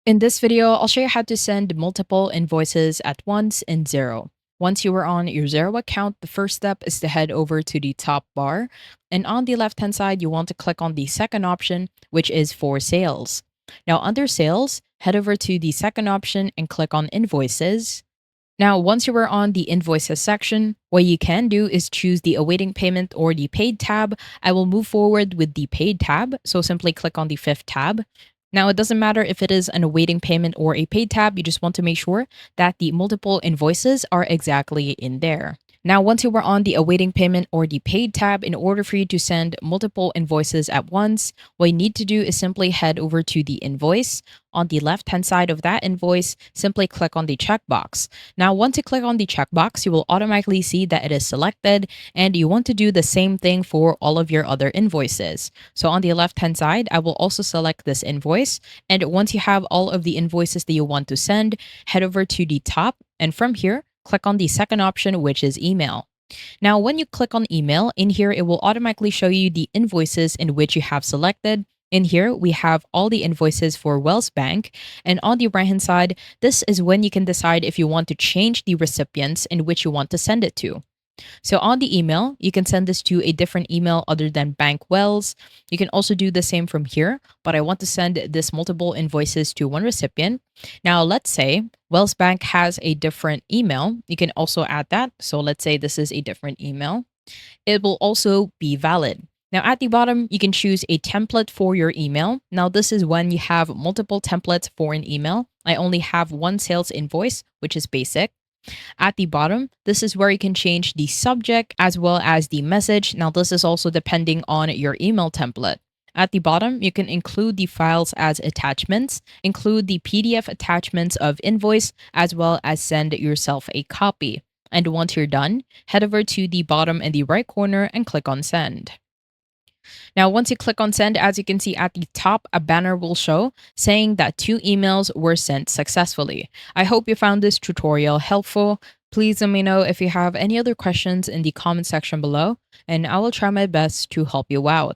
In this video, I'll show you how to send multiple invoices at once in Xero. Once you are on your Xero account, the first step is to head over to the top bar. And on the left-hand side, you want to click on the second option, which is for sales. Now, under sales, head over to the second option and click on invoices. Now, once you are on the invoices section, what you can do is choose the awaiting payment or the paid tab. I will move forward with the paid tab, so simply click on the fifth tab. Now, it doesn't matter if it is an awaiting payment or a paid tab, you just want to make sure that the multiple invoices are exactly in there. Now, once you are on the awaiting payment or the paid tab, in order for you to send multiple invoices at once, what you need to do is simply head over to the invoice. On the left-hand side of that invoice, simply click on the checkbox. Now, once you click on the checkbox, you will automatically see that it is selected, and you want to do the same thing for all of your other invoices. So on the left-hand side, I will also select this invoice. And once you have all of the invoices that you want to send, head over to the top, and from here, click on the second option, which is email. Now, when you click on email, in here, it will automatically show you the invoices in which you have selected. In here, we have all the invoices for Wells Bank. And on the right-hand side, this is when you can decide if you want to change the recipients in which you want to send it to. So on the email, you can send this to a different email other than Bank Wells. You can also do the same from here, but I want to send this multiple invoices to one recipient. Now, let's say Wells Bank has a different email. You can also add that. So let's say this is a different email. It will also be valid. Now, at the bottom, you can choose a template for your email. Now, this is when you have multiple templates for an email. I only have one sales invoice, which is basic. At the bottom, this is where you can change the subject as well as the message. Now, this is also depending on your email template. At the bottom, you can include the files as attachments, include the PDF attachments of invoice, as well as send yourself a copy. And once you're done, head over to the bottom in the right corner and click on send. Now, once you click on send, as you can see at the top, a banner will show saying that 2 emails were sent successfully. I hope you found this tutorial helpful. Please let me know if you have any other questions in the comment section below, and I will try my best to help you out.